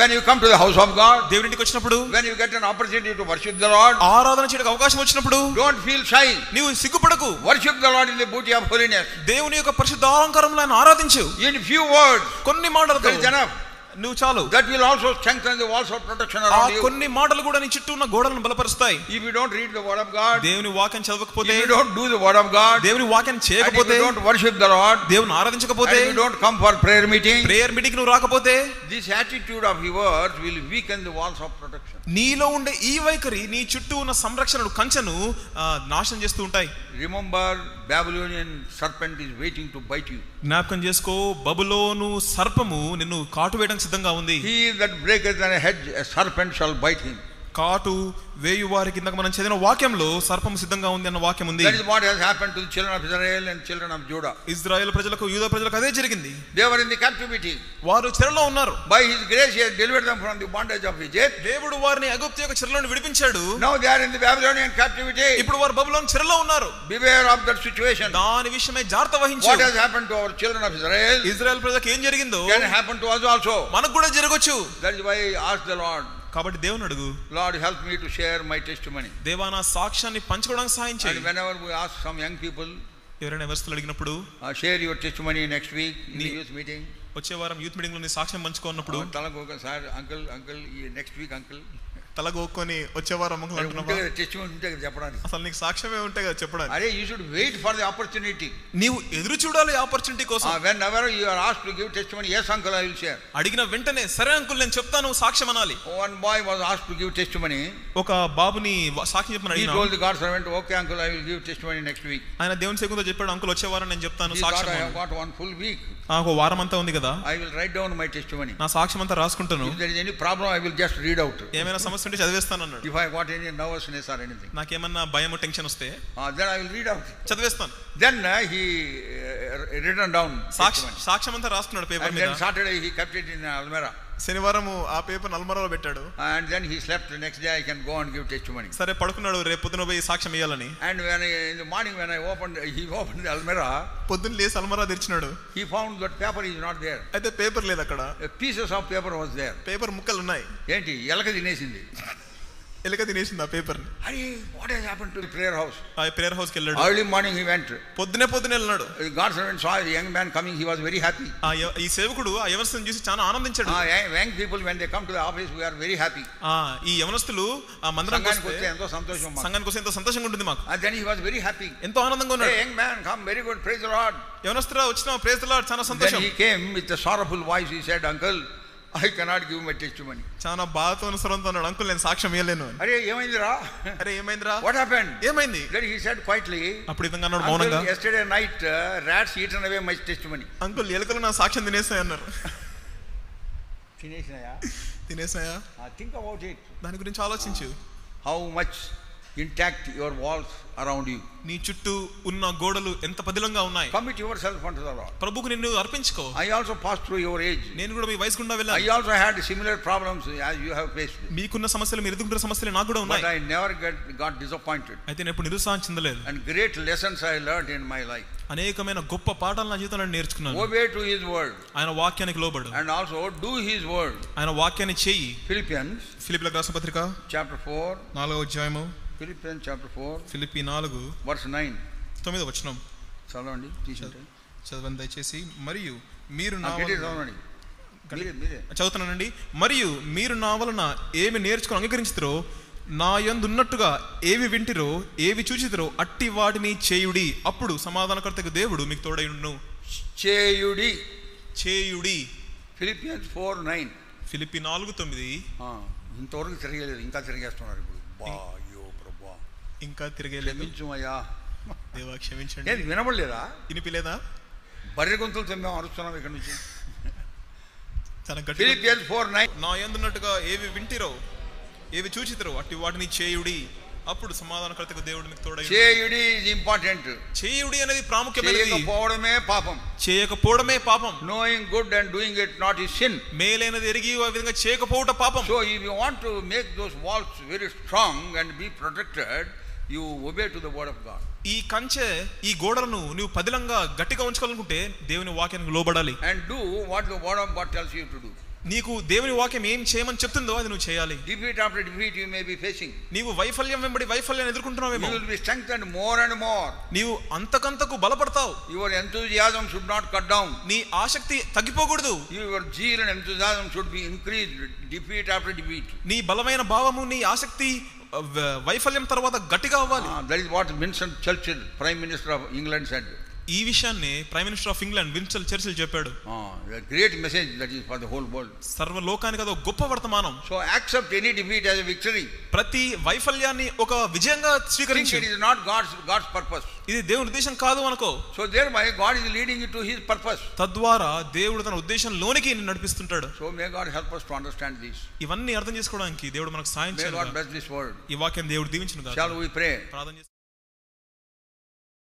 When you come to the house of God, దేవుని ఇంటికి వచ్చినప్పుడు, when you get an opportunity to worship the Lord, ఆరాధన చేయడానికి అవకాశం వచ్చినప్పుడు, don't feel shy. నీవు సిగ్గుపడకు. Worship the Lord in the beauty of holiness. దేవుని యొక్క పరిశుద్ధ అలంకారంలో ఆయన ఆరాధించు. In few words, కొన్ని మాటలతో that is enough. నువ్వు చాలు. That will also strengthen the walls of protection around you. కొన్ని మాటలు కూడా నీ చుట్టూ ఉన్న గోడలను బలపరుస్తాయి. If you don't read the word of God, దేవుని వాక్యం చదవకపోతే, if you don't do the word of God, దేవుని వాక్యం చేయకపోతే, if you don't worship the Lord, దేవుని ఆరాధించకపోతే, if you don't come for prayer meeting, prayer meeting నువ్వు రాకపోతే, this attitude of yours will weaken the walls of protection. నీలో ఉండే ఈ వైఖరి నీ చుట్టూ ఉన్న సంరక్షణను కంచెను నాశనం చేస్తూ ఉంటాయి. Remember, Babylonian serpent is waiting to bite you. జ్ఞాపకం చేసుకో, బబులోను సర్పము నిన్ను కాటు వేయడానికి సిద్ధంగా ఉంది. He that breaketh an hedge, a serpent shall bite him. కాటు వేయు వారికి ఇందాక మనం చదివిన వాక్యంలో సర్పము సిద్ధంగా ఉంది అన్న వాక్యం ఉంది. That is what has happened to the children of Israel and children of Judah. ఇశ్రాయేలు ప్రజలకు, యూదా ప్రజలకు అదే జరిగింది. They were in the captivity. వారు చెరలో ఉన్నారు. By his grace he has delivered them from the bondage of Egypt. దేవుడు వారిని ఐగుప్తు యొక్క చెరలో నుండి విడిపించాడు. Now they are in the Babylonian captivity. ఇప్పుడు వారు బబులోను చెరలో ఉన్నారు. Beware of that situation. దాని విషయమై జాగ్రత్త వహించు. What has happened to our children of Israel, ఇశ్రాయేలు ప్రజలకు ఏం జరిగిందో can happen to us also. మనకు కూడా జరగొచ్చు. That is why I asked the Lord, కాబట్టి దేవుని అడుగు, Lord, help me to share my testimony. దేవా నా సాక్ష్యాన్ని పంచుకోవడానికి సహాయం చేయి. And whenever we ask some young people, ఎవరైనా ఎవరిస్తులు అడిగినప్పుడు, share your testimony next week in the youth meeting, వచ్చే వారం యూత్ మీటింగ్ లో నీ సాక్ష్యం పంచుకున్నప్పుడు, తలగోక sir uncle next week uncle తలగొక్కొని వచ్చే వారం అంకుల్ అంటున్నావా? టెస్టిమనీ ఉంటే కదా చెప్పడానికి. అసలు నీకు సాక్ష్యమే ఉంటే కదా చెప్పడానికి. అరే, you should wait for the opportunity. నీవు ఎదురు చూడాలి ఆపర్చునిటీ కోసం. Whenever you are asked to give testimony, yes uncle, I will share. అడిగిన వెంటనే సరే అంకుల్ నేను చెప్తాను సాక్ష్యం అనాలి. One boy was asked to give testimony. ఒక బాబుని సాక్ష్యం చెప్పమని He అడిగినా, told the God servant, okay uncle, I will give testimony next week. ఆయన దేవుని సేవకునితో చెప్పాడు, అంకుల్ వచ్చే వారం నేను చెప్తాను He thought సాక్ష్యం. I have got one full week. ఒక వారం అంతా ఉంది కదా, I will write down my testimony. నా సాక్ష్యం అంతా రాసుకుంటాను. If there is any problem, I will just read out. ఏమైనా సమస్య ఉంటే చదివేస్తాను అన్నాడు. If I got any nervousness or anything, నాకేమన్నా భయం టెన్షన్ వస్తే then I will read out. చదివేస్తాను. Then he written down testimony. సాక్ష్యం అంతా రాసుకున్నాడు పేపర్ And మీద. then Saturday he kept it in Almera. శనివారం ఆ పేపర్ అల్మారాలో పెట్టాడు. And then he slept. The next day I can go and give testimony. సరే పడుకున్నాడు, రేపు పొద్దున పోయి సాక్ష్యం ఇవ్వాలని. And in the morning when he opened the Almera, పొద్దున్న లేసి అల్మారా తెరిచినాడు. he found that paper is not there. అయితే పేపర్ లేదు అక్కడ. Pieces of paper was there. Paper ముక్కలు ఉన్నాయి. ఏంటి, ఎలక తినేసింది. ఎలక తినేసింది ఆ పేపర్ ని. అరే, what has happened to the prayer house? ఆ ప్రేయర్ హౌస్ కి వెళ్ళాడు. Early morning he went. పొద్దునే వెళ్ళాడు. God's servant saw the young man coming. He was very happy. ఈ సేవకుడు ఆ యవనస్తుని చూసి చాలా ఆనందించాడు. Young people when they come to the office, we are very happy. ఈ యవనస్తులు ఆ మందిరానికి వస్తే ఎంతో సంతోషం, సంఘానికి వస్తే ఎంతో సంతోషంగా ఉంటుంది మాకు. And then he was very happy. ఎంతో ఆనందంగా ఉన్నాడు. Young man, come, very good, praise the Lord. యవనస్తురా వచ్చిన ప్రైజ్ ది లార్డ్, చాలా సంతోషం. Then he came with a sorrowful voice. He said, uncle, I cannot give my testimony. చాలా బాధతో స్వరంతో అన్నాడు, అంకుల్ నేను సాక్ష్యం ఇవ్వలేను. అరే ఏమైందిరా? What happened? ఏమైంది? Then he said quietly, అప్పుడు ఇదంగా అన్నాడు మౌనంగా, yesterday night rats eaten away my testimony. Uncle ఎలుకలు నా సాక్ష్యం తినేసాయి అన్నారు. తినేసాయా? Think about it. దాని గురించి ఆలోచించు. How much intact your walls around you. నీ చుట్టూ ఉన్న గోడలు ఎంత పదిలంగా ఉన్నాయి. Commit yourself unto the Lord. ప్రభువుకు నిన్ను అర్పించుకో. I also passed through your age. నేను కూడా మీ వయసు గుండా వెళ్ళాను. I also had similar problems as you have faced. మీకున్న సమస్యలు, మీరు ఎదుర్కొంటున్న సమస్యలు నాకు కూడా ఉన్నాయి. But I never got disappointed. అయితే నేను ఎప్పుడు నిరుత్సాహం చెందలేదు. And great lessons I learned in my life. అనేకమైన గొప్ప పాఠాలు నా జీవితంలో నేర్చుకున్నాను. Obey to his word. ఆయన వాక్యానికి లోబడు. And also do his word. ఆయన వాక్యాన్ని చెయ్యి. Philippians ఫిలిప్పీయులకు రాసిన పత్రిక chapter 4, 4వ అధ్యాయము. Philippians chapter 4, Philippi 4 verse 9. 9వ వచనం చదవండి, తీసుకుంటే చదవండి దయచేసి. మరియు మీరు చదువుతున్నానండి. మరియు మీరు నా వలన ఏమి నేర్చుకుని అంగీకరించుతారో, నా యందున్నట్టుగా ఏవి వింటిరో, ఏవి చూచితిరో అట్టి వాటిని చేయుడి, అప్పుడు సమాధానకర్తకు దేవుడు మీకు తోడైయుండును. చేయుడి. Philippians 4:9. ఫిలిప్పీ 4:9. ఇంతవరకు తిరగలేదు, ఇంకా తిరిగేస్తున్నారు ఇప్పుడు. అయ్యో ప్రభువా, ఇంకా తిరగలేదు, క్షమించుమయ్యా, దేవా క్షమించండి. ఏది వినబడలేదా? వినిపిలేదా? బర్రె గొంతులతో మేము అరుస్తున్నాం ఇక్కడ నుంచి. Philippians 4:9. నా యందున్నట్టుగా ఏవి వింటిరో, ఏవి చూచితిరో అట్టి వాటిని చేయుడి, అప్పుడు సమాధానకర్తకు దేవుడు మీకు తోడైయుండును. చేయుడి ఇస్ ఇంపార్టెంట్. చేయుడి అనేది ప్రాముఖ్యమైనది. చేయకపోవడమే పాపం. చేయకపోవడమే పాపం. Knowing good and doing it not is sin. మేలైనది ఎరిగి ఆ విధంగా చేయకపోవట పాపం. So if you want to make those walls very strong and be protected, you obey to the word of God. ఈ కంచె, ఈ గోడలను నీవు పదిలంగా గట్టిగా ఉంచుకోవాలనుకుంటే దేవుని వాక్యానికి లోబడాలి. And do what the word of God tells you to do. నీకు దేవుని వాక్యం ఏం చేయమని చెప్తుందో అది నువ్వు చేయాలి. Defeat after defeat you may be facing. నీవు వైఫల్యం వెంబడి వైఫల్యాన్ని ఎదుర్కొంటున్నావేమో. You will be strengthened more and more. నీవు అంతకంతకు బలపడతావు. Your enthusiasm should not cut down. నీ ఆసక్తి తగ్గిపోకూడదు. Your zeal and enthusiasm should be increased. Defeat after defeat. నీ బలమైన భావము, నీ ఆసక్తి వైఫల్యం తర్వాత గట్టిగా అవ్వాలి. That is what Winston Churchill, Prime Minister of England, said. ఈ విషయాన్ని prime minister of England Winston Churchill చెప్పాడు. A great message that is for the whole world. సర్వ లోకానికి అది గొప్ప వర్తమానం. So accept any defeat as a victory. ప్రతి వైఫల్యాన్ని ఒక విజయంగా స్వీకరించు. It is not God's purpose. ఇది దేవుని ఉద్దేశం కాదు అనుకో. So thereby God is leading you to his purpose. తద్వారా దేవుడు తన ఉద్దేశంలోనికి నిన్ను నడిపిస్తుంటాడు. So may God help us to understand this. ఇవన్నీ అర్థం చేసుకోవడానికి దేవుడు మనకు సహాయం చేయాలి. May God bless this word. ఈ వాక్యం దేవుడు దీవించును గాక. Shall we pray? ప్రార్థన